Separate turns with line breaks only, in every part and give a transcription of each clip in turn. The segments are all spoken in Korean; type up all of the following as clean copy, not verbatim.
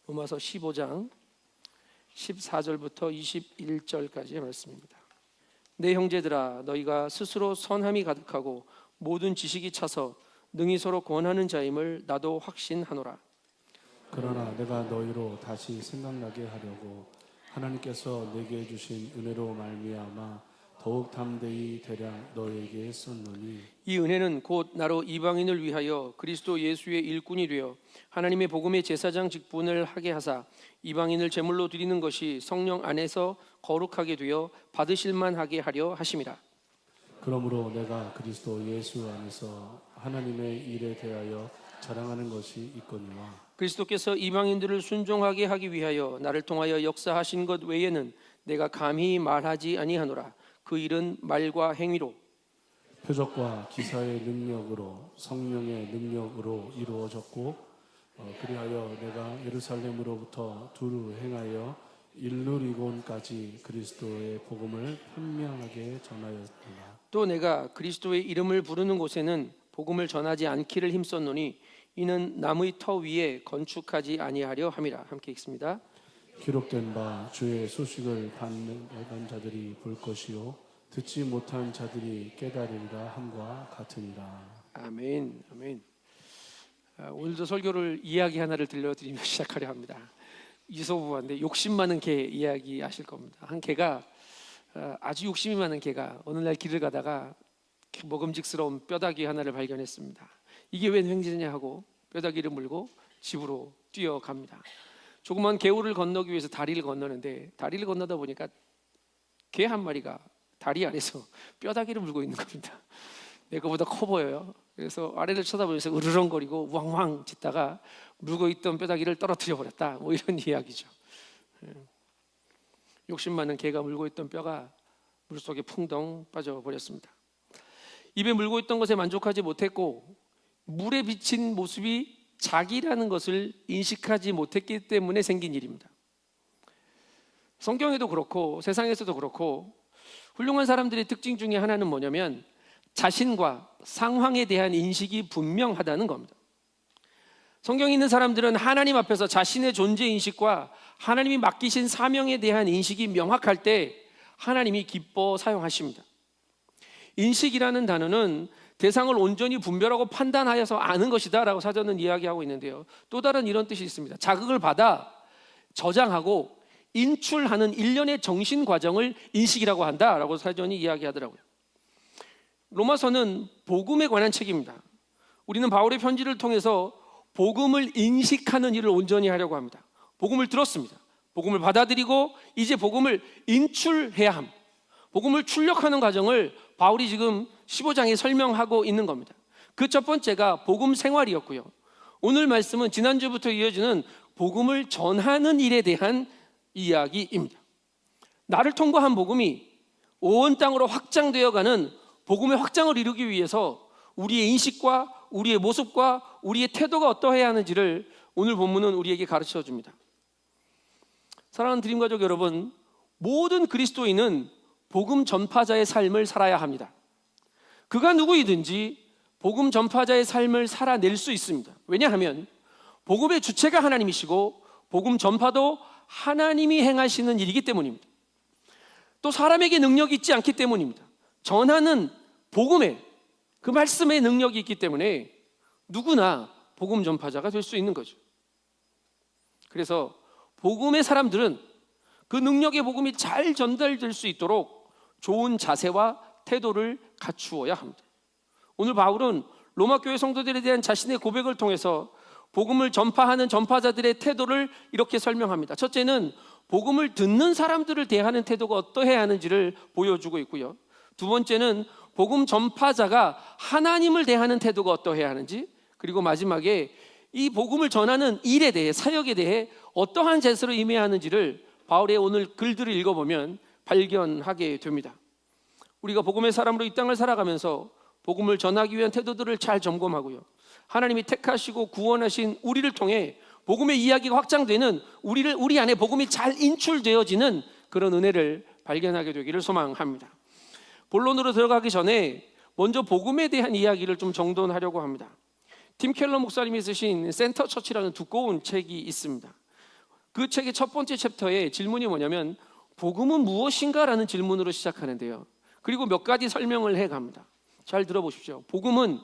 로마서 15장 14절부터 21절까지의 말씀입니다. 내 형제들아, 너희가 스스로 선함이 가득하고 모든 지식이 차서 능히 서로 권하는 자임을 나도 확신하노라.
그러나 내가 너희로 다시 생각나게 하려고 하나님께서 내게 주신 은혜로 말미암아 더욱 담대히 대량 너희에게 썼노니,
이 은혜는 곧 나로 이방인을 위하여 그리스도 예수의 일꾼이 되어 하나님의 복음의 제사장 직분을 하게 하사 이방인을 제물로 드리는 것이 성령 안에서 거룩하게 되어 받으실만 하게 하려 하심이라.
그러므로 내가 그리스도 예수 안에서 하나님의 일에 대하여 자랑하는 것이 있거니와,
그리스도께서 이방인들을 순종하게 하기 위하여 나를 통하여 역사하신 것 외에는 내가 감히 말하지 아니하노라. 그 일은 말과 행위로
표적과 기사의 능력으로 성령의 능력으로 이루어졌고, 그리하여 내가 예루살렘으로부터 두루 행하여 일루리곤까지 그리스도의 복음을 분명하게 전하였구나.
또 내가 그리스도의 이름을 부르는 곳에는 복음을 전하지 않기를 힘썼노니 이는 남의 터 위에 건축하지 아니하려 함이라. 함께 읽습니다.
기록된 바 주의 소식을 받는 자들이 볼 것이요 듣지 못한 자들이 깨달으리라 함과 같으니라.
아멘. 아멘. 오늘도 설교를 이야기 하나를 들려드리며 시작하려 합니다. 이소부한데 욕심 많은 개 이야기 아실 겁니다. 한 개가 아주 욕심이 많은 개가 어느 날 길을 가다가 먹음직스러운 뼈다귀 하나를 발견했습니다. 이게 웬 횡재냐 하고 뼈다귀를 물고 집으로 뛰어갑니다. 조그만 개울을 건너기 위해서 다리를 건너는데 다리를 건너다 보니까 개 한 마리가 다리 안에서 뼈다귀를 물고 있는 겁니다. 내 거보다 커 보여요. 그래서 아래를 쳐다보면서 으르렁거리고 우왕왕 짖다가 물고 있던 뼈다귀를 떨어뜨려 버렸다. 뭐 이런 이야기죠. 욕심 많은 개가 물고 있던 뼈가 물속에 풍덩 빠져버렸습니다. 입에 물고 있던 것에 만족하지 못했고 물에 비친 모습이 자기라는 것을 인식하지 못했기 때문에 생긴 일입니다. 성경에도 그렇고 세상에서도 그렇고 훌륭한 사람들의 특징 중에 하나는 뭐냐면 자신과 상황에 대한 인식이 분명하다는 겁니다. 성경에 있는 사람들은 하나님 앞에서 자신의 존재 인식과 하나님이 맡기신 사명에 대한 인식이 명확할 때 하나님이 기뻐 사용하십니다. 인식이라는 단어는 대상을 온전히 분별하고 판단하여서 아는 것이다 라고 사전은 이야기하고 있는데요, 또 다른 이런 뜻이 있습니다. 자극을 받아 저장하고 인출하는 일련의 정신 과정을 인식이라고 한다라고 사전이 이야기하더라고요. 로마서는 복음에 관한 책입니다. 우리는 바울의 편지를 통해서 복음을 인식하는 일을 온전히 하려고 합니다. 복음을 들었습니다. 복음을 받아들이고 이제 복음을 인출해야 합니다. 복음을 출력하는 과정을 바울이 지금 15장에 설명하고 있는 겁니다. 그 첫 번째가 복음 생활이었고요, 오늘 말씀은 지난주부터 이어지는 복음을 전하는 일에 대한 이야기입니다. 나를 통과한 복음이 온 땅으로 확장되어가는 복음의 확장을 이루기 위해서 우리의 인식과 우리의 모습과 우리의 태도가 어떠해야 하는지를 오늘 본문은 우리에게 가르쳐 줍니다. 사랑하는 드림가족 여러분, 모든 그리스도인은 복음 전파자의 삶을 살아야 합니다. 그가 누구이든지 복음 전파자의 삶을 살아낼 수 있습니다. 왜냐하면 복음의 주체가 하나님이시고 복음 전파도 하나님이 행하시는 일이기 때문입니다. 또 사람에게 능력이 있지 않기 때문입니다. 전하는 복음에 그 말씀의 능력이 있기 때문에 누구나 복음 전파자가 될 수 있는 거죠. 그래서 복음의 사람들은 그 능력의 복음이 잘 전달될 수 있도록 좋은 자세와 태도를 갖추어야 합니다. 오늘 바울은 로마 교회 성도들에 대한 자신의 고백을 통해서 복음을 전파하는 전파자들의 태도를 이렇게 설명합니다. 첫째는 복음을 듣는 사람들을 대하는 태도가 어떠해야 하는지를 보여주고 있고요, 두 번째는 복음 전파자가 하나님을 대하는 태도가 어떠해야 하는지, 그리고 마지막에 이 복음을 전하는 일에 대해, 사역에 대해 어떠한 자세로 임해야 하는지를 바울의 오늘 글들을 읽어보면 발견하게 됩니다. 우리가 복음의 사람으로 이 땅을 살아가면서 복음을 전하기 위한 태도들을 잘 점검하고요, 하나님이 택하시고 구원하신 우리를 통해 복음의 이야기가 확장되는 우리 안에 복음이 잘 인출되어지는 그런 은혜를 발견하게 되기를 소망합니다. 본론으로 들어가기 전에 먼저 복음에 대한 이야기를 좀 정돈하려고 합니다. 팀 켈러 목사님이 쓰신 센터 처치라는 두꺼운 책이 있습니다. 그 책의 첫 번째 챕터의 질문이 뭐냐면 복음은 무엇인가라는 질문으로 시작하는데요. 그리고 몇 가지 설명을 해갑니다. 잘 들어보십시오. 복음은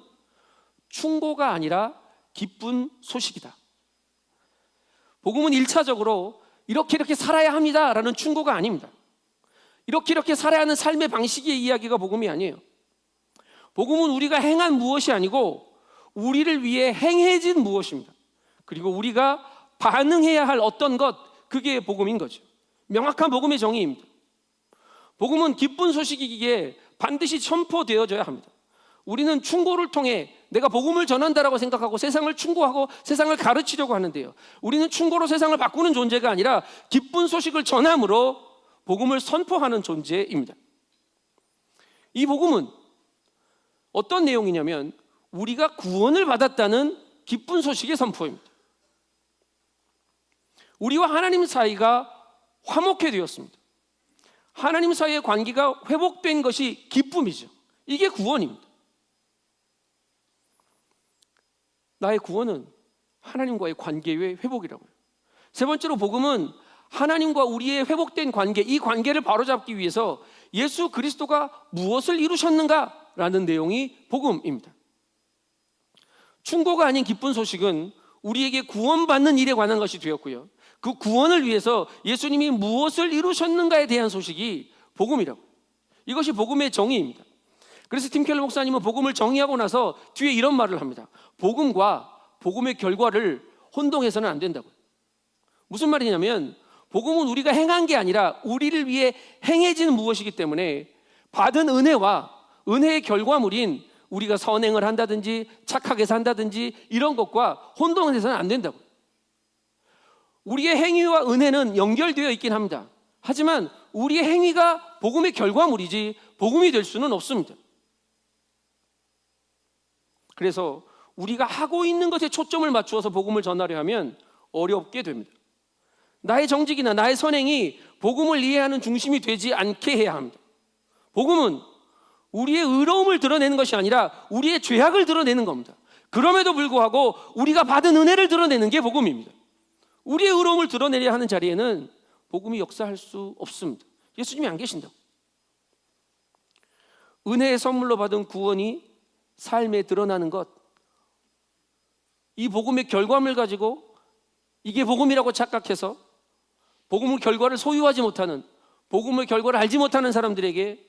충고가 아니라 기쁜 소식이다. 복음은 1차적으로 이렇게 살아야 합니다라는 충고가 아닙니다. 이렇게 살아야 하는 삶의 방식의 이야기가 복음이 아니에요. 복음은 우리가 행한 무엇이 아니고 우리를 위해 행해진 무엇입니다. 그리고 우리가 반응해야 할 어떤 것, 그게 복음인 거죠. 명확한 복음의 정의입니다. 복음은 기쁜 소식이기에 반드시 선포되어져야 합니다. 우리는 충고를 통해 내가 복음을 전한다라고 생각하고 세상을 충고하고 세상을 가르치려고 하는데요. 우리는 충고로 세상을 바꾸는 존재가 아니라 기쁜 소식을 전함으로 복음을 선포하는 존재입니다. 이 복음은 어떤 내용이냐면 우리가 구원을 받았다는 기쁜 소식의 선포입니다. 우리와 하나님 사이가 화목해 되었습니다. 하나님 사이의 관계가 회복된 것이 기쁨이죠. 이게 구원입니다. 나의 구원은 하나님과의 관계의 회복이라고요. 세 번째로 복음은 하나님과 우리의 회복된 관계, 이 관계를 바로잡기 위해서 예수 그리스도가 무엇을 이루셨는가라는 내용이 복음입니다. 충고가 아닌 기쁜 소식은 우리에게 구원받는 일에 관한 것이 되었고요. 그 구원을 위해서 예수님이 무엇을 이루셨는가에 대한 소식이 복음이라고. 이것이 복음의 정의입니다. 그래서 팀 켈러 목사님은 복음을 정의하고 나서 뒤에 이런 말을 합니다. 복음과 복음의 결과를 혼동해서는 안 된다고요. 무슨 말이냐면 복음은 우리가 행한 게 아니라 우리를 위해 행해진 무엇이기 때문에 받은 은혜와 은혜의 결과물인 우리가 선행을 한다든지 착하게 산다든지 이런 것과 혼동해서는 안 된다고. 우리의 행위와 은혜는 연결되어 있긴 합니다. 하지만 우리의 행위가 복음의 결과물이지 복음이 될 수는 없습니다. 그래서 우리가 하고 있는 것에 초점을 맞추어서 복음을 전하려 하면 어렵게 됩니다. 나의 정직이나 나의 선행이 복음을 이해하는 중심이 되지 않게 해야 합니다. 복음은 우리의 의로움을 드러내는 것이 아니라 우리의 죄악을 드러내는 겁니다. 그럼에도 불구하고 우리가 받은 은혜를 드러내는 게 복음입니다. 우리의 의로움을 드러내려 하는 자리에는 복음이 역사할 수 없습니다. 예수님이 안 계신다고. 은혜의 선물로 받은 구원이 삶에 드러나는 것, 이 복음의 결과물 가지고 이게 복음이라고 착각해서 복음의 결과를 소유하지 못하는, 복음의 결과를 알지 못하는 사람들에게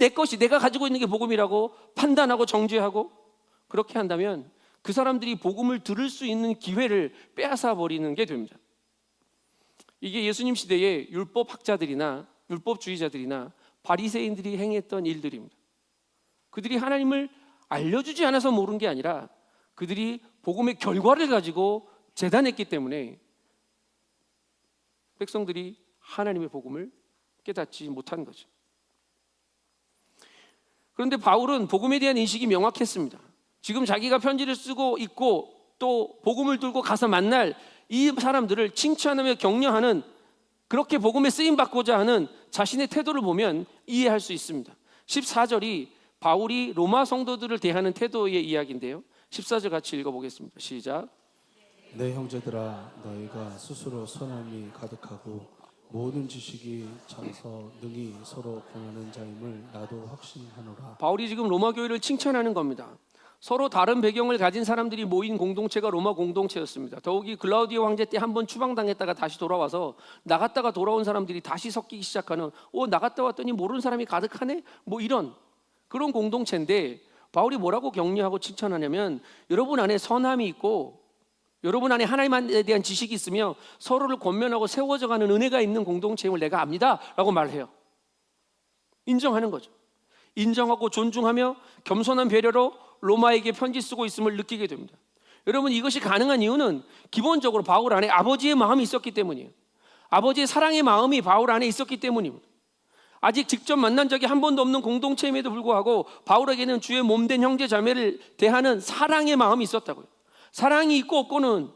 내 것이, 내가 가지고 있는 게 복음이라고 판단하고 정죄하고 그렇게 한다면 그 사람들이 복음을 들을 수 있는 기회를 빼앗아 버리는 게 됩니다. 이게 예수님 시대의 율법학자들이나 율법주의자들이나 바리새인들이 행했던 일들입니다. 그들이 하나님을 알려주지 않아서 모른 게 아니라 그들이 복음의 결과를 가지고 재단했기 때문에 백성들이 하나님의 복음을 깨닫지 못한 거죠. 그런데 바울은 복음에 대한 인식이 명확했습니다. 지금 자기가 편지를 쓰고 있고 또 복음을 들고 가서 만날 이 사람들을 칭찬하며 격려하는, 그렇게 복음에 쓰임받고자 하는 자신의 태도를 보면 이해할 수 있습니다. 14절이 바울이 로마 성도들을 대하는 태도의 이야기인데요. 14절 같이 읽어보겠습니다. 시작.
내 형제들아, 너희가 스스로 선함이 가득하고 모든 지식이 차서 능히 서로 공하는 자임을 나도 확신하노라.
바울이 지금 로마 교회를 칭찬하는 겁니다. 서로 다른 배경을 가진 사람들이 모인 공동체가 로마 공동체였습니다. 더욱이 글라우디오 황제 때 한번 추방당했다가 다시 돌아와서 나갔다가 돌아온 사람들이 다시 섞이기 시작하는, 나갔다 왔더니 모르는 사람이 가득하네? 이런 그런 공동체인데 바울이 뭐라고 격려하고 칭찬하냐면 여러분 안에 선함이 있고 여러분 안에 하나님에 대한 지식이 있으며 서로를 권면하고 세워져가는 은혜가 있는 공동체임을 내가 압니다 라고 말해요. 인정하는 거죠. 인정하고 존중하며 겸손한 배려로 로마에게 편지 쓰고 있음을 느끼게 됩니다. 여러분, 이것이 가능한 이유는 기본적으로 바울 안에 아버지의 마음이 있었기 때문이에요. 아버지의 사랑의 마음이 바울 안에 있었기 때문입니다. 아직 직접 만난 적이 한 번도 없는 공동체임에도 불구하고 바울에게는 주의 몸된 형제 자매를 대하는 사랑의 마음이 있었다고요. 사랑이 있고 없고는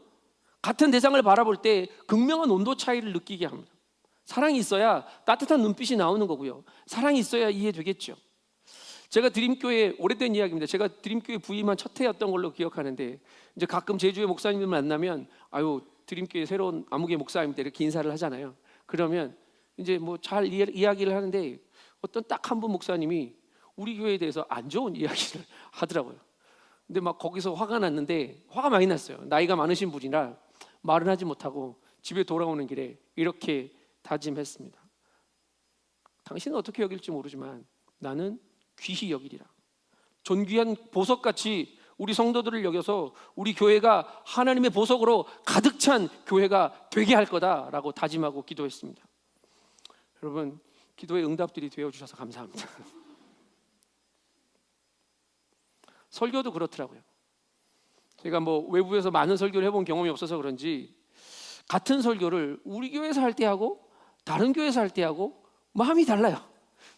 같은 대상을 바라볼 때 극명한 온도 차이를 느끼게 합니다. 사랑이 있어야 따뜻한 눈빛이 나오는 거고요. 사랑이 있어야 이해되겠죠. 제가 드림교회, 오래된 이야기입니다. 제가 드림교회 부임한 첫 해였던 걸로 기억하는데 이제 가끔 제주의 목사님들 만나면 드림교회 새로운 아무개 목사님들 이렇게 인사를 하잖아요. 그러면 이제 뭐 잘 이야기를 하는데 어떤 딱 한 분 목사님이 우리 교회에 대해서 안 좋은 이야기를 하더라고요. 근데 막 거기서 화가 났는데, 화가 많이 났어요. 나이가 많으신 분이라 말은 하지 못하고 집에 돌아오는 길에 이렇게 다짐했습니다. 당신은 어떻게 여길지 모르지만 나는 귀히 여기리라. 존귀한 보석같이 우리 성도들을 여겨서 우리 교회가 하나님의 보석으로 가득 찬 교회가 되게 할 거다라고 다짐하고 기도했습니다. 여러분, 기도의 응답들이 되어주셔서 감사합니다. 설교도 그렇더라고요. 제가 뭐 외부에서 많은 설교를 해본 경험이 없어서 그런지 같은 설교를 우리 교회에서 할 때하고 다른 교회에서 할 때하고 마음이 달라요.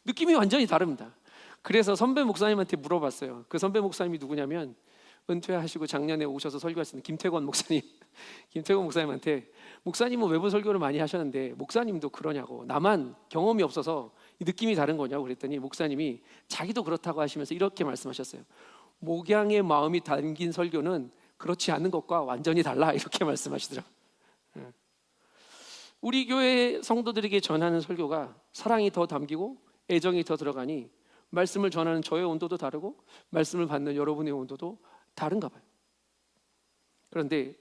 느낌이 완전히 다릅니다. 그래서 선배 목사님한테 물어봤어요. 그 선배 목사님이 누구냐면 은퇴하시고 작년에 오셔서 설교하시는 김태권 목사님. 김태권 목사님한테 목사님은 외부 설교를 많이 하셨는데 목사님도 그러냐고, 나만 경험이 없어서 느낌이 다른 거냐고 그랬더니 목사님이 자기도 그렇다고 하시면서 이렇게 말씀하셨어요. 목양의 마음이 담긴 설교는 그렇지 않은 것과 완전히 달라, 이렇게 말씀하시더라고요. 우리 교회 성도들에게 전하는 설교가 사랑이 더 담기고 애정이 더 들어가니 말씀을 전하는 저의 온도도 다르고 말씀을 받는 여러분의 온도도 다른가 봐요. 그런데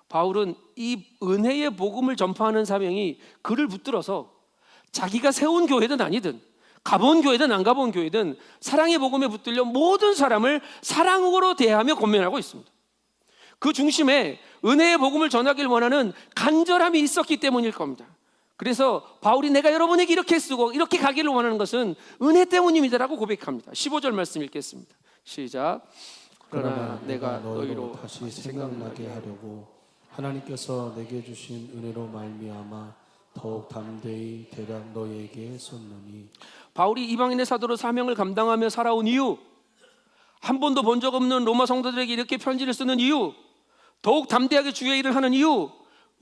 바울은 이 은혜의 복음을 전파하는 사명이 그를 붙들어서 자기가 세운 교회든 아니든 가본 교회든 안 가본 교회든 사랑의 복음에 붙들려 모든 사람을 사랑으로 대하며 권면하고 있습니다. 그 중심에 은혜의 복음을 전하길 원하는 간절함이 있었기 때문일 겁니다. 그래서 바울이 내가 여러분에게 이렇게 쓰고 이렇게 가기를 원하는 것은 은혜 때문입니다라고 고백합니다. 15절 말씀 읽겠습니다. 시작.
그러나 내가 너희로 다시 생각나게 하려고 하나님께서 내게 주신 은혜로 말미암아 더욱 담대히 대략 너희에게 썼노니.
바울이 이방인의 사도로 사명을 감당하며 살아온 이유, 한 번도 본 적 없는 로마 성도들에게 이렇게 편지를 쓰는 이유, 더욱 담대하게 주의 일을 하는 이유,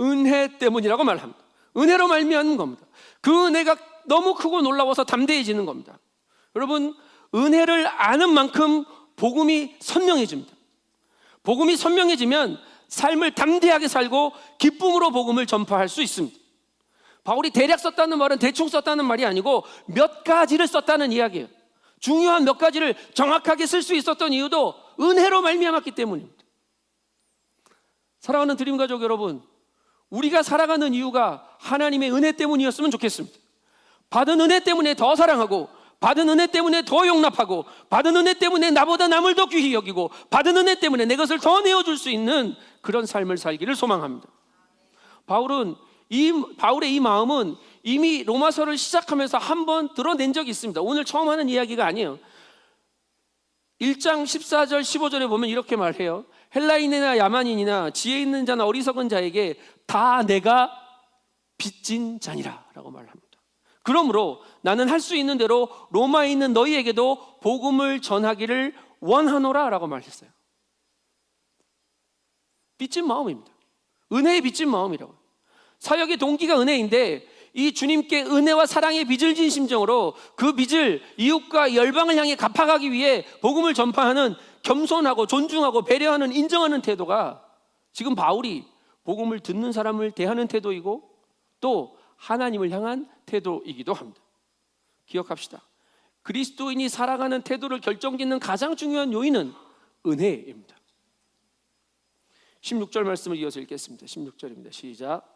은혜 때문이라고 말합니다. 은혜로 말미암은 겁니다. 그 은혜가 너무 크고 놀라워서 담대해지는 겁니다. 여러분, 은혜를 아는 만큼 복음이 선명해집니다. 복음이 선명해지면 삶을 담대하게 살고 기쁨으로 복음을 전파할 수 있습니다. 바울이 대략 썼다는 말은 대충 썼다는 말이 아니고 몇 가지를 썼다는 이야기예요. 중요한 몇 가지를 정확하게 쓸 수 있었던 이유도 은혜로 말미암았기 때문입니다. 사랑하는 드림가족 여러분, 우리가 살아가는 이유가 하나님의 은혜 때문이었으면 좋겠습니다. 받은 은혜 때문에 더 사랑하고, 받은 은혜 때문에 더 용납하고, 받은 은혜 때문에 나보다 남을 더 귀히 여기고, 받은 은혜 때문에 내 것을 더 내어줄 수 있는 그런 삶을 살기를 소망합니다. 바울의 이 마음은 이미 로마서를 시작하면서 한번 드러낸 적이 있습니다. 오늘 처음 하는 이야기가 아니에요. 1장 14절 15절에 보면 이렇게 말해요. 헬라인이나 야만인이나 지혜 있는 자나 어리석은 자에게 다 내가 빚진 자니라 라고 말합니다. 그러므로 나는 할 수 있는 대로 로마에 있는 너희에게도 복음을 전하기를 원하노라 라고 말했어요. 빚진 마음입니다. 은혜의 빚진 마음이라고. 사역의 동기가 은혜인데 이 주님께 은혜와 사랑의 빚을 진 심정으로 그 빚을 이웃과 열방을 향해 갚아가기 위해 복음을 전파하는 겸손하고 존중하고 배려하는 인정하는 태도가 지금 바울이 복음을 듣는 사람을 대하는 태도이고 또 하나님을 향한 태도이기도 합니다. 기억합시다. 그리스도인이 살아가는 태도를 결정짓는 가장 중요한 요인은 은혜입니다. 16절 말씀을 이어서 읽겠습니다. 16절입니다. 시작.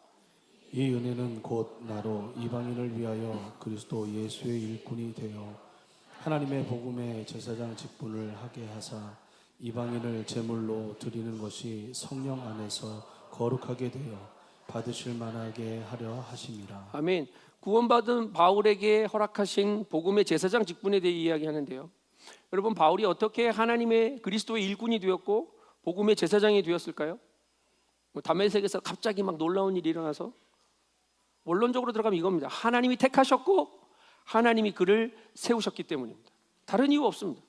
이 은혜는 곧 나로 이방인을 위하여 그리스도 예수의 일꾼이 되어 하나님의 복음의 제사장 직분을 하게 하사 이방인을 제물로 드리는 것이 성령 안에서 거룩하게 되어 받으실 만하게 하려 하심이라.
아멘. 구원받은 바울에게 허락하신 복음의 제사장 직분에 대해 이야기하는데요. 여러분, 바울이 어떻게 하나님의 그리스도의 일꾼이 되었고 복음의 제사장이 되었을까요? 다메섹에서 갑자기 막 놀라운 일이 일어나서, 원론적으로 들어가면 이겁니다. 하나님이 택하셨고 하나님이 그를 세우셨기 때문입니다. 다른 이유 없습니다.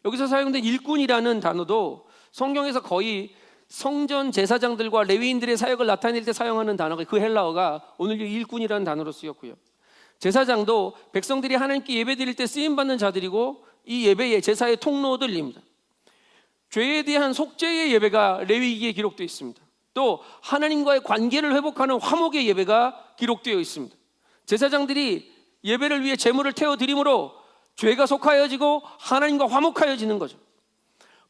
여기서 사용된 일꾼이라는 단어도 성경에서 거의 성전 제사장들과 레위인들의 사역을 나타낼 때 사용하는 단어가 그 헬라어가 오늘 일꾼이라는 단어로 쓰였고요. 제사장도 백성들이 하나님께 예배드릴 때 쓰임받는 자들이고 이 예배의 제사의 통로들입니다. 죄에 대한 속죄의 예배가 레위기에 기록되어 있습니다. 또 하나님과의 관계를 회복하는 화목의 예배가 기록되어 있습니다. 제사장들이 예배를 위해 제물을 태워 드림으로 죄가 속하여지고 하나님과 화목하여지는 거죠.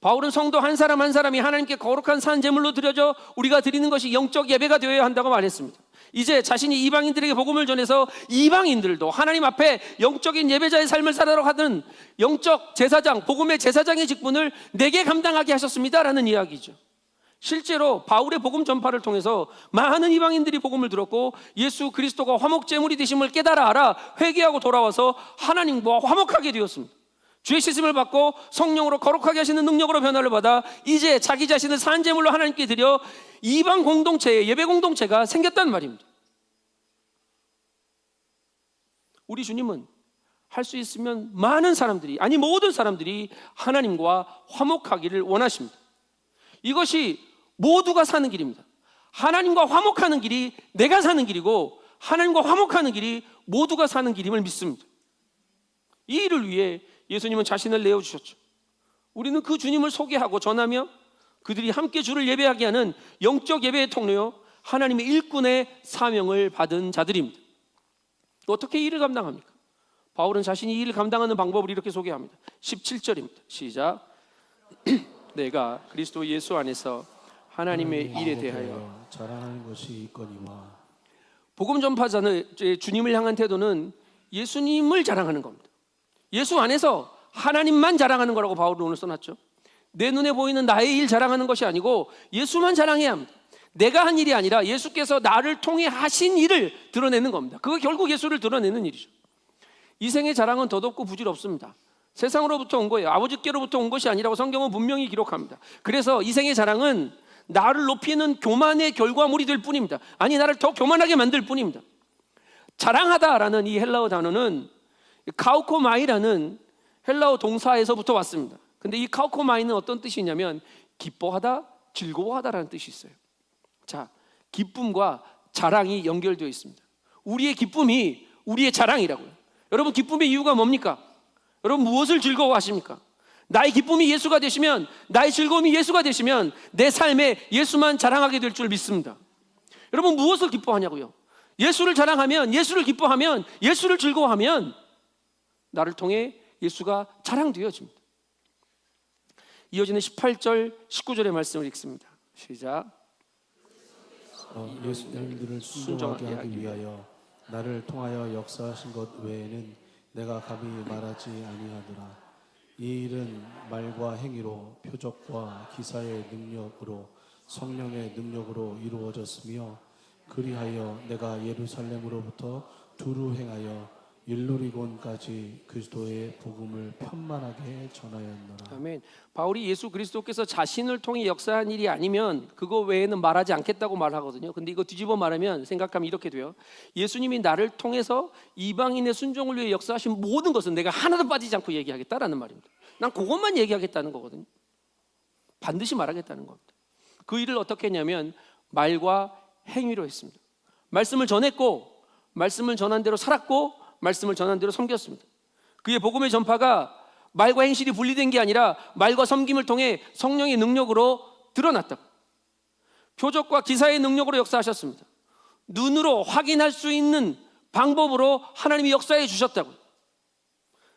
바울은 성도 한 사람 한 사람이 하나님께 거룩한 산 제물로 드려져 우리가 드리는 것이 영적 예배가 되어야 한다고 말했습니다. 이제 자신이 이방인들에게 복음을 전해서 이방인들도 하나님 앞에 영적인 예배자의 삶을 살아가도록 하는 영적 제사장, 복음의 제사장의 직분을 내게 감당하게 하셨습니다라는 이야기죠. 실제로 바울의 복음 전파를 통해서 많은 이방인들이 복음을 들었고 예수 그리스도가 화목 제물이 되심을 깨달아 알아 회개하고 돌아와서 하나님과 화목하게 되었습니다. 죄 씻음을 받고 성령으로 거룩하게 하시는 능력으로 변화를 받아 이제 자기 자신을 산 제물로 하나님께 드려 이방 공동체의 예배 공동체가 생겼단 말입니다. 우리 주님은 할 수 있으면 많은 사람들이, 아니 모든 사람들이 하나님과 화목하기를 원하십니다. 이것이 모두가 사는 길입니다. 하나님과 화목하는 길이 내가 사는 길이고 하나님과 화목하는 길이 모두가 사는 길임을 믿습니다. 이 일을 위해 예수님은 자신을 내어주셨죠. 우리는 그 주님을 소개하고 전하며 그들이 함께 주를 예배하게 하는 영적 예배의 통로요, 하나님의 일꾼의 사명을 받은 자들입니다. 어떻게 이 일을 감당합니까? 바울은 자신이 이 일을 감당하는 방법을 이렇게 소개합니다. 17절입니다. 시작. 내가 그리스도 예수 안에서 하나님의 일에 대하여
자랑하는 것이 있거니와.
복음 전파자는 주님을 향한 태도는 예수님을 자랑하는 겁니다. 예수 안에서 하나님만 자랑하는 거라고 바울은 오늘 써놨죠. 내 눈에 보이는 나의 일 자랑하는 것이 아니고 예수만 자랑해야 합니다. 내가 한 일이 아니라 예수께서 나를 통해 하신 일을 드러내는 겁니다. 그거 결국 예수를 드러내는 일이죠. 이 생의 자랑은 덧없고 부질없습니다. 세상으로부터 온 거예요. 아버지께로부터 온 것이 아니라고 성경은 분명히 기록합니다. 그래서 이 생의 자랑은 나를 높이는 교만의 결과물이 될 뿐입니다. 아니, 나를 더 교만하게 만들 뿐입니다. 자랑하다라는 이 헬라어 단어는 카우코마이라는 헬라어 동사에서부터 왔습니다. 근데 이 카우코마이는 어떤 뜻이냐면 기뻐하다, 즐거워하다라는 뜻이 있어요. 자, 기쁨과 자랑이 연결되어 있습니다. 우리의 기쁨이 우리의 자랑이라고요. 여러분, 기쁨의 이유가 뭡니까? 여러분, 무엇을 즐거워하십니까? 나의 기쁨이 예수가 되시면, 나의 즐거움이 예수가 되시면 내 삶에 예수만 자랑하게 될 줄 믿습니다. 여러분, 무엇을 기뻐하냐고요? 예수를 자랑하면, 예수를 기뻐하면, 예수를 즐거워하면 나를 통해 예수가 자랑되어집니다. 이어지는 18절, 19절의 말씀을 읽습니다. 시작.
예수님들을 순종하게 하기 위하여 나를 통하여 역사하신 것 외에는 내가 감히 말하지 아니하더라. 이 일은 말과 행위로 표적과 기사의 능력으로 성령의 능력으로 이루어졌으며 그리하여 내가 예루살렘으로부터 두루 행하여 일루리곤까지 그리스도의 복음을 편만하게 전하였노라.
아멘. 바울이 예수 그리스도께서 자신을 통해 역사한 일이 아니면 그거 외에는 말하지 않겠다고 말하거든요. 근데 이거 뒤집어 말하면 생각하면 이렇게 돼요. 예수님이 나를 통해서 이방인의 순종을 위해 역사하신 모든 것은 내가 하나도 빠지지 않고 얘기하겠다라는 말입니다. 난 그것만 얘기하겠다는 거거든요. 반드시 말하겠다는 겁니다. 그 일을 어떻게 했냐면 말과 행위로 했습니다. 말씀을 전했고, 말씀을 전한 대로 살았고, 말씀을 전한 대로 섬겼습니다. 그의 복음의 전파가 말과 행실이 분리된 게 아니라 말과 섬김을 통해 성령의 능력으로 드러났다. 표적과 기사의 능력으로 역사하셨습니다. 눈으로 확인할 수 있는 방법으로 하나님이 역사해 주셨다고.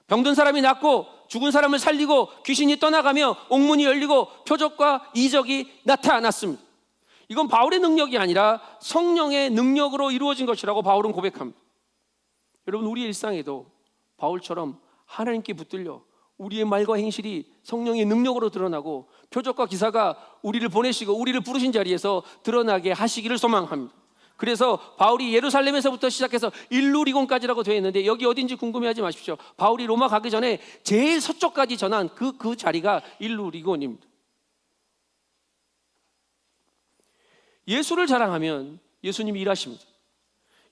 병든 사람이 낫고 죽은 사람을 살리고 귀신이 떠나가며 옥문이 열리고 표적과 이적이 나타났습니다. 이건 바울의 능력이 아니라 성령의 능력으로 이루어진 것이라고 바울은 고백합니다. 여러분, 우리의 일상에도 바울처럼 하나님께 붙들려 우리의 말과 행실이 성령의 능력으로 드러나고 표적과 기사가 우리를 보내시고 우리를 부르신 자리에서 드러나게 하시기를 소망합니다. 그래서 바울이 예루살렘에서부터 시작해서 일루리곤까지라고 되어 있는데 여기 어딘지 궁금해하지 마십시오. 바울이 로마 가기 전에 제일 서쪽까지 전한 그 자리가 일루리곤입니다. 예수를 자랑하면 예수님이 일하십니다.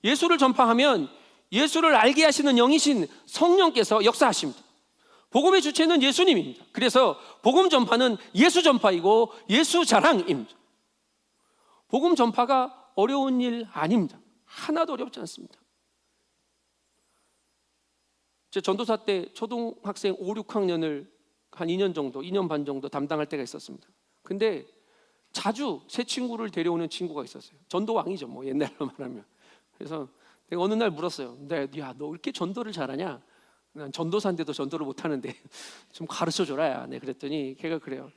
예수를 전파하면 예수를 알게 하시는 영이신 성령께서 역사하십니다. 복음의 주체는 예수님입니다. 그래서 복음 전파는 예수 전파이고 예수 자랑입니다. 복음 전파가 어려운 일 아닙니다. 하나도 어렵지 않습니다. 제 전도사 때 초등학생 5, 6학년을 한 2년 정도, 2년 반 정도 담당할 때가 있었습니다. 근데 자주 새 친구를 데려오는 친구가 있었어요. 전도왕이죠, 뭐 옛날로 말하면. 그래서 내가 어느 날 물었어요. 야, 너 왜 이렇게 전도를 잘하냐? 난 전도사인데도 전도를 못하는데 좀 가르쳐줘라. 야. 네, 그랬더니 걔가 그래요.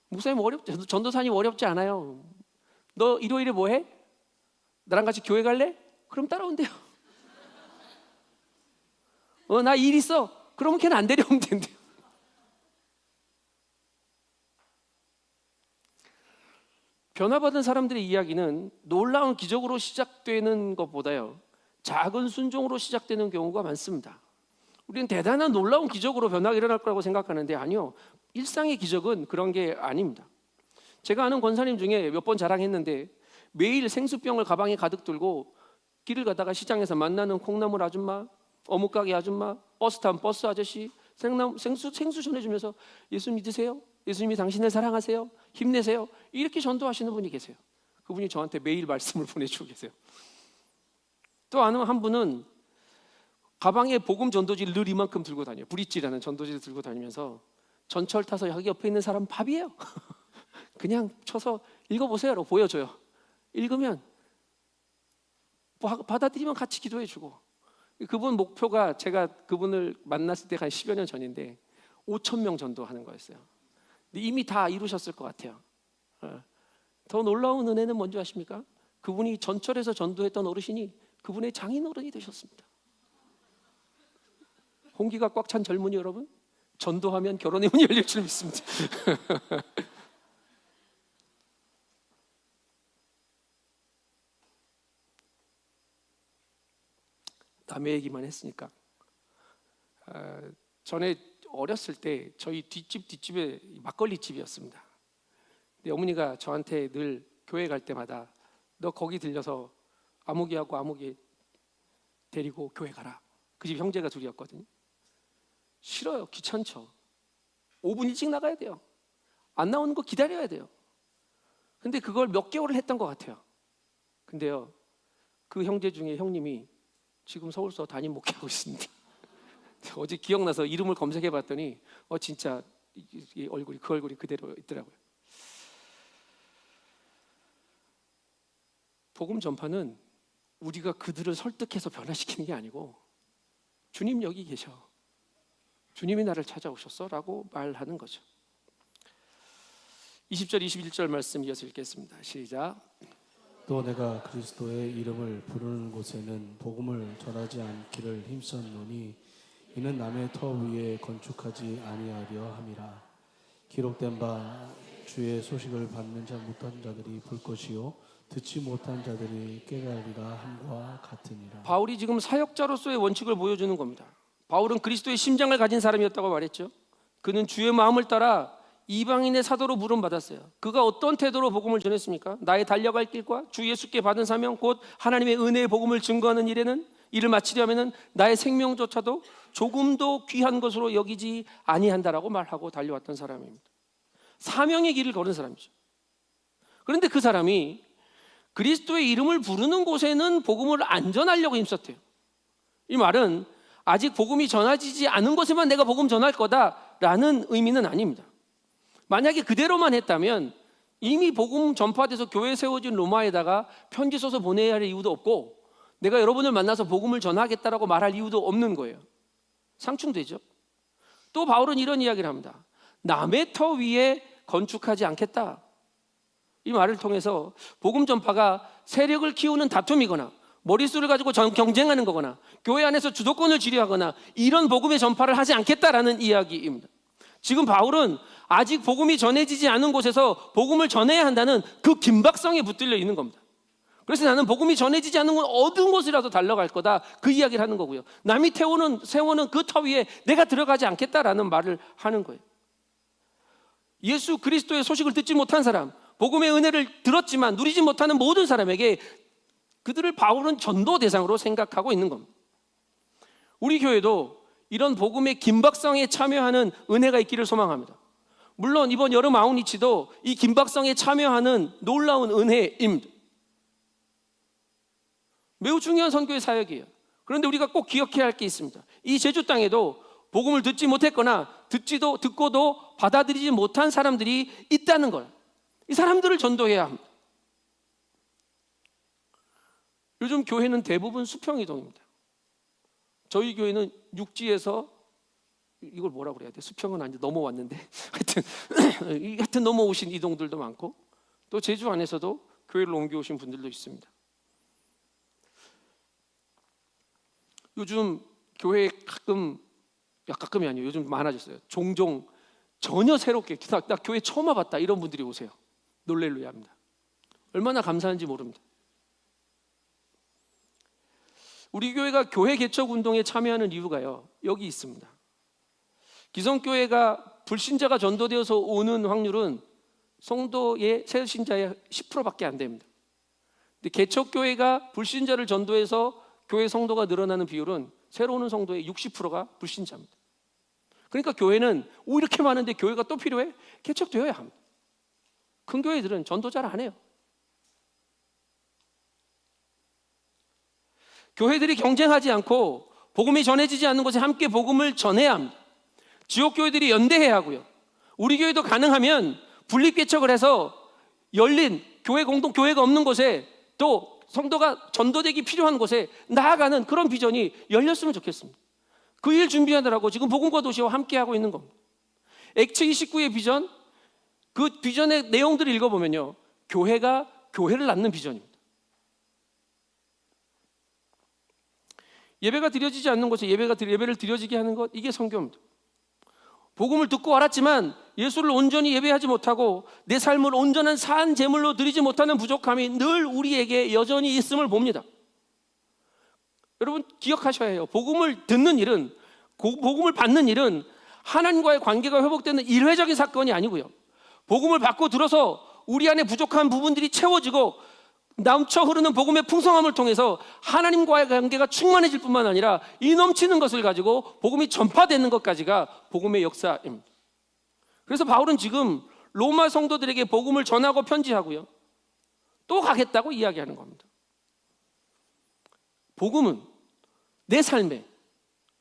목사님 전도사님 어렵지 않아요. 너 일요일에 뭐 해? 나랑 같이 교회 갈래? 그럼 따라온대요. 나 일 있어. 그러면 걔는 안 데려오면 된대요. 변화받은 사람들의 이야기는 놀라운 기적으로 시작되는 것보다요, 작은 순종으로 시작되는 경우가 많습니다. 우리는 대단한 놀라운 기적으로 변화가 일어날 거라고 생각하는데 아니요, 일상의 기적은 그런 게 아닙니다. 제가 아는 권사님 중에 몇 번 자랑했는데 매일 생수병을 가방에 가득 들고 길을 가다가 시장에서 만나는 콩나물 아줌마, 어묵가게 아줌마, 버스 탄 버스 아저씨 생수 전해주면서 예수 믿으세요? 예수님이 당신을 사랑하세요? 힘내세요? 이렇게 전도하시는 분이 계세요. 그분이 저한테 매일 말씀을 보내주고 계세요. 또 아는 한 분은 가방에 복음 전도지를 늘 이만큼 들고 다녀요. 브릿지라는 전도지를 들고 다니면서 전철 타서 여기 옆에 있는 사람 밥이에요. 그냥 쳐서 읽어보세요라고 보여줘요. 읽으면 받아들이면 같이 기도해주고. 그분 목표가 제가 그분을 만났을 때가 한 10여 년 전인데 5,000명 전도하는 거였어요. 근데 이미 다 이루셨을 것 같아요. 더 놀라운 은혜는 뭔지 아십니까? 그분이 전철에서 전도했던 어르신이 그분의 장인어른이 되셨습니다. 홍기가 꽉 찬 젊은이 여러분, 전도하면 결혼의 문이 열릴 줄 믿습니다. 남의 얘기만 했으니까. 전에 어렸을 때 저희 뒷집에 막걸리 집이었습니다. 근데 어머니가 저한테 늘 교회 갈 때마다 너 거기 들려서 아무개하고 아무개 데리고 교회 가라. 그 집 형제가 둘이었거든요. 싫어요. 귀찮죠. 5분 일찍 나가야 돼요. 안 나오는 거 기다려야 돼요. 근데 그걸 몇 개월을 했던 것 같아요. 근데요, 그 형제 중에 형님이 지금 서울서 담임 목회하고 있습니다. 어제 기억나서 이름을 검색해 봤더니 진짜 이 얼굴이 그 얼굴이 그대로 있더라고요. 복음 전파는 우리가 그들을 설득해서 변화시키는 게 아니고 주님 여기 계셔. 주님이 나를 찾아오셨어 라고 말하는 거죠. 20절 21절 말씀 이어서 읽겠습니다. 시작.
또 내가 그리스도의 이름을 부르는 곳에는 복음을 전하지 않기를 힘썼노니 이는 남의 터 위에 건축하지 아니하려 함이라. 기록된 바 주의 소식을 받는 자 못한 자들이 볼 것이요 듣지 못한 자들이 깨달으리라 함과 같으니라. 바울이
지금 사역자로서의 원칙을 보여주는 겁니다. 바울은 그리스도의 심장을 가진 사람이었다고 말했죠. 그는 주의 마음을 따라 이방인의 사도로 부름받았어요. 그가 어떤 태도로 복음을 전했습니까? 나의 달려갈 길과 주 예수께 받은 사명 곧 하나님의 은혜의 복음을 증거하는 일에는 이를 마치려면 나의 생명조차도 조금도 귀한 것으로 여기지 아니한다라고 말하고 달려왔던 사람입니다. 사명의 길을 걸은 사람이죠. 그런데 그 사람이 그리스도의 이름을 부르는 곳에는 복음을 안 전하려고 힘썼대요. 이 말은 아직 복음이 전해지지 않은 곳에만 내가 복음 전할 거다라는 의미는 아닙니다. 만약에 그대로만 했다면 이미 복음 전파돼서 교회 세워진 로마에다가 편지 써서 보내야 할 이유도 없고 내가 여러분을 만나서 복음을 전하겠다라고 말할 이유도 없는 거예요. 상충되죠. 또 바울은 이런 이야기를 합니다. 남의 터 위에 건축하지 않겠다. 이 말을 통해서 복음 전파가 세력을 키우는 다툼이거나 머릿수를 가지고 경쟁하는 거거나 교회 안에서 주도권을 지휘하거나 이런 복음의 전파를 하지 않겠다라는 이야기입니다. 지금 바울은 아직 복음이 전해지지 않은 곳에서 복음을 전해야 한다는 그 긴박성에 붙들려 있는 겁니다. 그래서 나는 복음이 전해지지 않은 곳 어떤 곳이라도 달려갈 거다 그 이야기를 하는 거고요. 남이 세우는 그 터 위에 내가 들어가지 않겠다라는 말을 하는 거예요. 예수 그리스도의 소식을 듣지 못한 사람, 복음의 은혜를 들었지만 누리지 못하는 모든 사람에게 그들을 바울은 전도 대상으로 생각하고 있는 겁니다. 우리 교회도 이런 복음의 긴박성에 참여하는 은혜가 있기를 소망합니다. 물론 이번 여름 아웃리치도 이 긴박성에 참여하는 놀라운 은혜입니다. 매우 중요한 선교의 사역이에요. 그런데 우리가 꼭 기억해야 할 게 있습니다. 이 제주 땅에도 복음을 듣지 못했거나 듣고도 받아들이지 못한 사람들이 있다는 걸. 이 사람들을 전도해야 합니다. 요즘 교회는 대부분 수평이동입니다. 저희 교회는 육지에서, 이걸 뭐라고 그래야 돼? 수평은 아닌데 넘어왔는데 하여튼 넘어오신 이동들도 많고, 또 제주 안에서도 교회를 옮겨오신 분들도 있습니다. 요즘 교회에 가끔이 아니에요. 요즘 많아졌어요. 종종 전혀 새롭게 나 교회 처음 와봤다 이런 분들이 오세요. 놀랄래야 합니다. 얼마나 감사한지 모릅니다. 우리 교회가 교회 개척 운동에 참여하는 이유가요, 여기 있습니다. 기성교회가 불신자가 전도되어서 오는 확률은 성도의 새 신자의 10%밖에 안 됩니다. 근데 개척교회가 불신자를 전도해서 교회 성도가 늘어나는 비율은 새로 오는 성도의 60%가 불신자입니다. 그러니까 교회는 이렇게 많은데 교회가 또 필요해? 개척되어야 합니다. 큰 교회들은 전도 잘 안 해요. 교회들이 경쟁하지 않고 복음이 전해지지 않는 곳에 함께 복음을 전해야 합니다. 지역교회들이 연대해야 하고요. 우리 교회도 가능하면 분립개척을 해서 열린 교회 공동교회가 없는 곳에, 또 성도가 전도되기 필요한 곳에 나아가는 그런 비전이 열렸으면 좋겠습니다. 그 일 준비하느라고 지금 복음과 도시와 함께하고 있는 겁니다. 액트 29의 비전, 그 비전의 내용들을 읽어보면요, 교회가 교회를 낳는 비전입니다. 예배가 드려지지 않는 곳에 예배를 드려지게 하는 것, 이게 선교입니다. 복음을 듣고 알았지만 예수를 온전히 예배하지 못하고 내 삶을 온전한 산 제물로 드리지 못하는 부족함이 늘 우리에게 여전히 있음을 봅니다. 여러분 기억하셔야 해요. 복음을 듣는 일은, 복음을 받는 일은 하나님과의 관계가 회복되는 일회적인 사건이 아니고요, 복음을 받고 들어서 우리 안에 부족한 부분들이 채워지고 넘쳐 흐르는 복음의 풍성함을 통해서 하나님과의 관계가 충만해질 뿐만 아니라 이 넘치는 것을 가지고 복음이 전파되는 것까지가 복음의 역사입니다. 그래서 바울은 지금 로마 성도들에게 복음을 전하고 편지하고요, 또 가겠다고 이야기하는 겁니다. 복음은 내 삶에,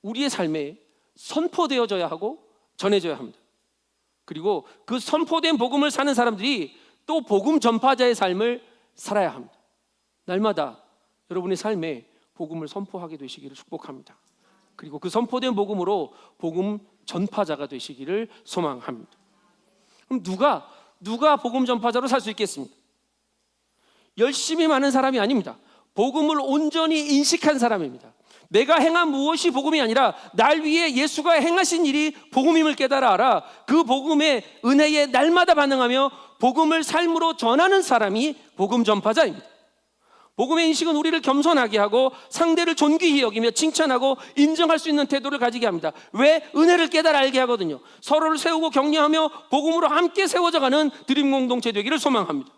우리의 삶에 선포되어져야 하고 전해져야 합니다. 그리고 그 선포된 복음을 사는 사람들이 또 복음 전파자의 삶을 살아야 합니다. 날마다 여러분의 삶에 복음을 선포하게 되시기를 축복합니다. 그리고 그 선포된 복음으로 복음 전파자가 되시기를 소망합니다. 그럼 누가 복음 전파자로 살 수 있겠습니까? 열심히 많은 사람이 아닙니다. 복음을 온전히 인식한 사람입니다. 내가 행한 무엇이 복음이 아니라 날 위해 예수가 행하신 일이 복음임을 깨달아 알아 그 복음의 은혜에 날마다 반응하며 복음을 삶으로 전하는 사람이 복음 전파자입니다. 복음의 인식은 우리를 겸손하게 하고 상대를 존귀히 여기며 칭찬하고 인정할 수 있는 태도를 가지게 합니다. 왜? 은혜를 깨달아 알게 하거든요. 서로를 세우고 격려하며 복음으로 함께 세워져가는 드림 공동체 되기를 소망합니다.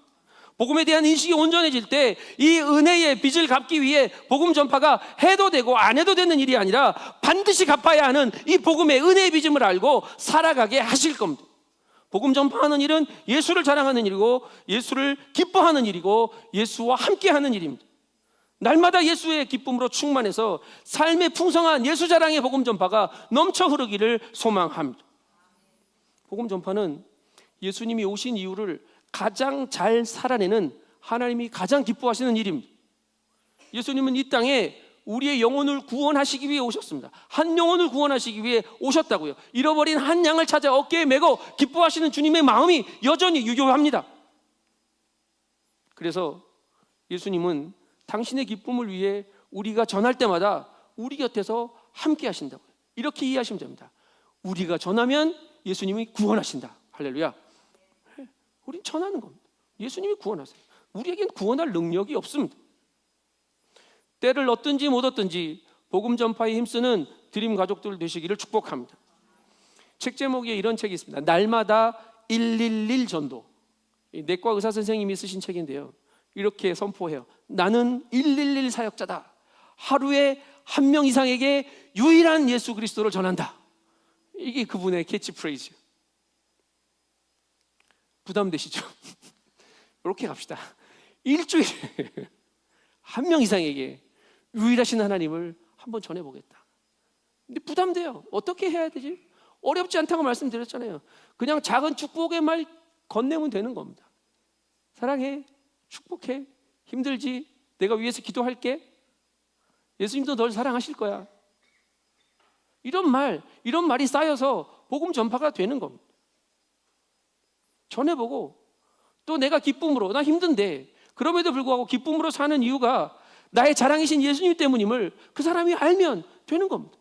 복음에 대한 인식이 온전해질 때 이 은혜의 빚을 갚기 위해 복음 전파가 해도 되고 안 해도 되는 일이 아니라 반드시 갚아야 하는 이 복음의 은혜의 빚임을 알고 살아가게 하실 겁니다. 복음 전파하는 일은 예수를 자랑하는 일이고 예수를 기뻐하는 일이고 예수와 함께하는 일입니다. 날마다 예수의 기쁨으로 충만해서 삶의 풍성한 예수 자랑의 복음 전파가 넘쳐 흐르기를 소망합니다. 복음 전파는 예수님이 오신 이유를 가장 잘 살아내는 하나님이 가장 기뻐하시는 일입니다. 예수님은 이 땅에 우리의 영혼을 구원하시기 위해 오셨습니다. 한 영혼을 구원하시기 위해 오셨다고요. 잃어버린 한 양을 찾아 어깨에 메고 기뻐하시는 주님의 마음이 여전히 유효합니다. 그래서 예수님은 당신의 기쁨을 위해 우리가 전할 때마다 우리 곁에서 함께 하신다고요. 이렇게 이해하시면 됩니다. 우리가 전하면 예수님이 구원하신다. 할렐루야. 우린 전하는 겁니다. 예수님이 구원하세요. 우리에겐 구원할 능력이 없습니다. 때를 얻든지 못 얻든지 복음 전파에 힘쓰는 드림 가족들 되시기를 축복합니다. 책 제목에 이런 책이 있습니다. 날마다 111 전도. 내과 의사 선생님이 쓰신 책인데요, 이렇게 선포해요. 나는 111 사역자다. 하루에 한 명 이상에게 유일한 예수 그리스도를 전한다. 이게 그분의 캐치프레이즈. 부담되시죠? 이렇게 갑시다. 일주일에 한 명 이상에게 유일하신 하나님을 한번 전해보겠다. 근데 부담돼요. 어떻게 해야 되지? 어렵지 않다고 말씀드렸잖아요. 그냥 작은 축복의 말 건네면 되는 겁니다. 사랑해, 축복해, 힘들지, 내가 위해서 기도할게, 예수님도 널 사랑하실 거야. 이런 말이 쌓여서 복음 전파가 되는 겁니다. 전해보고, 또 내가 기쁨으로, 나 힘든데 그럼에도 불구하고 기쁨으로 사는 이유가 나의 자랑이신 예수님 때문임을 그 사람이 알면 되는 겁니다.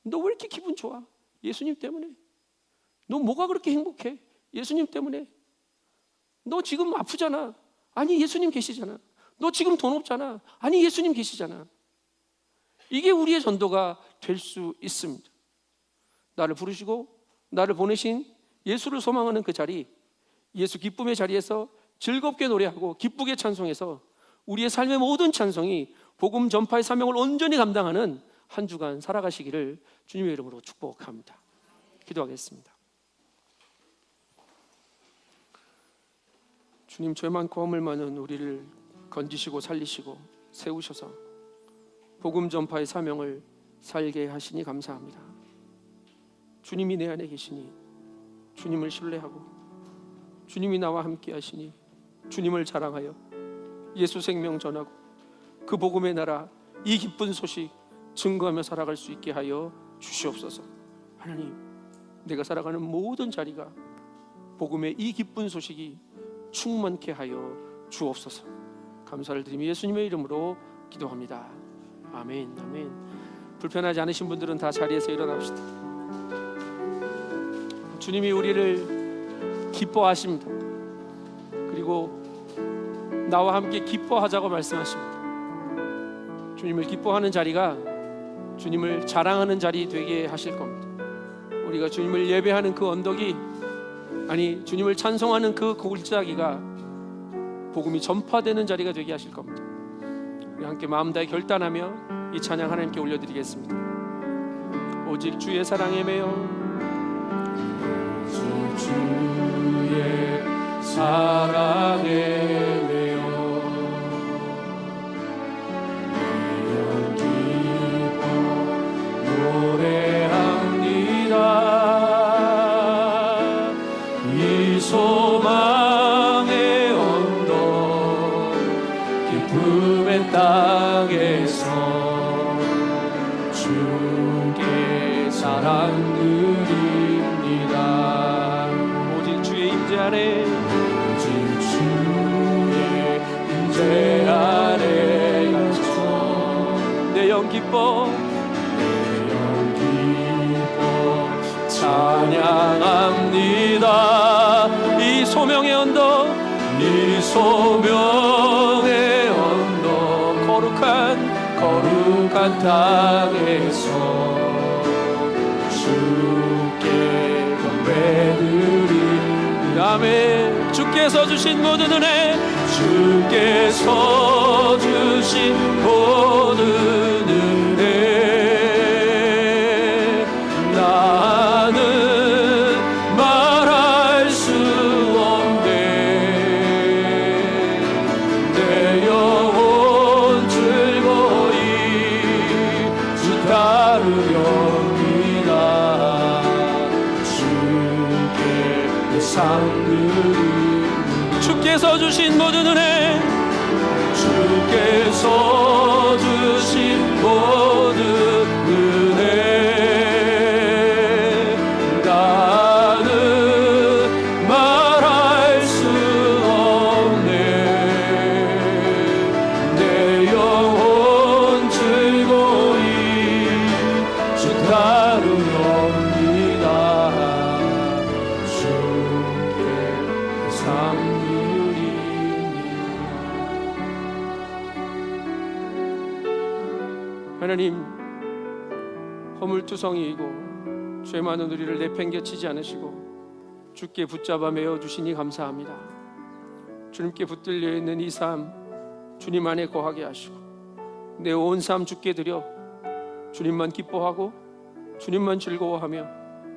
너 왜 이렇게 기분 좋아? 예수님 때문에. 너 뭐가 그렇게 행복해? 예수님 때문에. 너 지금 아프잖아. 아니, 예수님 계시잖아. 너 지금 돈 없잖아. 아니, 예수님 계시잖아. 이게 우리의 전도가 될 수 있습니다. 나를 부르시고 나를 보내신 예수를 소망하는 그 자리, 예수 기쁨의 자리에서 즐겁게 노래하고 기쁘게 찬송해서 우리의 삶의 모든 찬송이 복음 전파의 사명을 온전히 감당하는 한 주간 살아가시기를 주님의 이름으로 축복합니다. 기도하겠습니다. 주님, 죄 많고 허물 많은 우리를 건지시고 살리시고 세우셔서 복음 전파의 사명을 살게 하시니 감사합니다. 주님이 내 안에 계시니 주님을 신뢰하고 주님이 나와 함께 하시니 주님을 자랑하여 예수 생명 전하고 그 복음의 나라, 이 기쁜 소식 증거하며 살아갈 수 있게 하여 주시옵소서. 하나님, 내가 살아가는 모든 자리가 복음의 이 기쁜 소식이 충만케 하여 주옵소서. 감사를 드리며 예수님의 이름으로 기도합니다. 아멘, 아멘. 불편하지 않으신 분들은 다 자리에서 일어납시다. 주님이 우리를 기뻐하십니다. 그리고 나와 함께 기뻐하자고 말씀하십니다. 주님을 기뻐하는 자리가 주님을 자랑하는 자리 되게 하실 겁니다. 우리가 주님을 예배하는 그 언덕이, 아니 주님을 찬송하는 그 골짜기가 복음이 전파되는 자리가 되게 하실 겁니다. 우리 함께 마음 다해 결단하며 이 찬양 하나님께 올려드리겠습니다. 오직 주의 사랑에 매여, 오직 주의 사랑에 노래합니다. 이 소망의 언덕 기쁨의 땅에서 주께 사랑 드립니다. 오직 주의 임재 안에, 오직 주의 임재 안에 갇혀 내 영 기뻐 찬양합니다. 이 소명의 언덕, 이 소명의 언덕, 거룩한 땅에서 주께 경배드립니다. 아멘. 주께서 주신 모든 은혜, 주께서 주신 모든 은혜, 주께서 주신 모든 은혜, 주께서 주신 모든 은혜, 나는 말할 수 없네. 내 영혼 즐거이 주 따르렵니다. 주께 상 하나님, 허물투성이이고 죄 많은 우리를 내팽개치지 않으시고 주께 붙잡아 메어 주시니 감사합니다. 주님께 붙들려 있는 이 삶 주님 안에 거하게 하시고 내 온 삶 주께 드려 주님만 기뻐하고 주님만 즐거워하며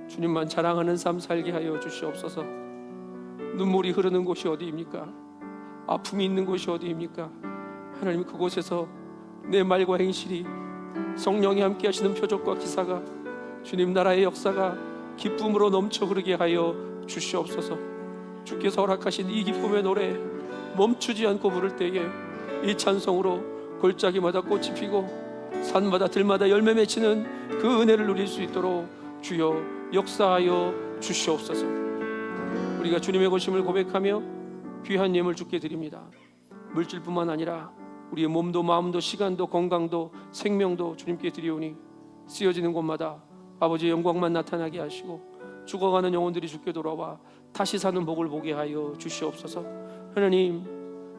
주님만 자랑하는 삶 살게 하여 주시옵소서. 눈물이 흐르는 곳이 어디입니까? 아픔이 있는 곳이 어디입니까? 하나님, 그곳에서 내 말과 행실이 성령이 함께 하시는 표적과 기사가, 주님 나라의 역사가 기쁨으로 넘쳐 흐르게 하여 주시옵소서. 주께서 허락하신 이 기쁨의 노래, 멈추지 않고 부를 때에 이 찬송으로 골짜기마다 꽃이 피고 산마다 들마다 열매 맺히는 그 은혜를 누릴 수 있도록 주여 역사하여 주시옵소서. 우리가 주님의 고심을 고백하며 귀한 예물 주께 드립니다. 물질뿐만 아니라 우리의 몸도 마음도 시간도 건강도 생명도 주님께 드리오니 쓰여지는 곳마다 아버지의 영광만 나타나게 하시고 죽어가는 영혼들이 주께 돌아와 다시 사는 복을 보게 하여 주시옵소서. 하나님,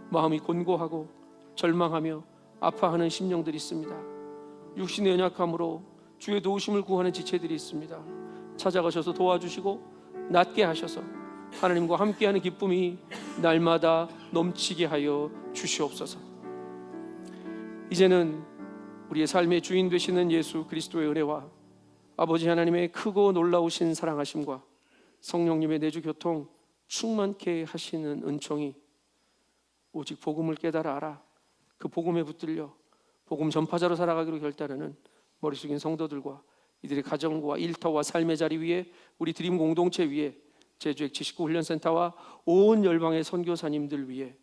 마음이 곤고하고 절망하며 아파하는 심령들이 있습니다. 육신의 연약함으로 주의 도우심을 구하는 지체들이 있습니다. 찾아가셔서 도와주시고 낫게 하셔서 하나님과 함께하는 기쁨이 날마다 넘치게 하여 주시옵소서. 이제는 우리의 삶의 주인 되시는 예수 그리스도의 은혜와 아버지 하나님의 크고 놀라우신 사랑하심과 성령님의 내주 교통 충만케 하시는 은총이 오직 복음을 깨달아 알아 그 복음에 붙들려 복음 전파자로 살아가기로 결단하는 머리 숙인 성도들과 이들의 가정과 일터와 삶의 자리 위에 우리 드림 공동체 위에 제주역 79 훈련센터와 온 열방의 선교사님들 위에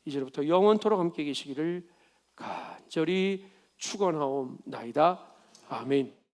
이제부터 영원토록 함께 계시기를 간절히 축원하옵나이다. 아멘.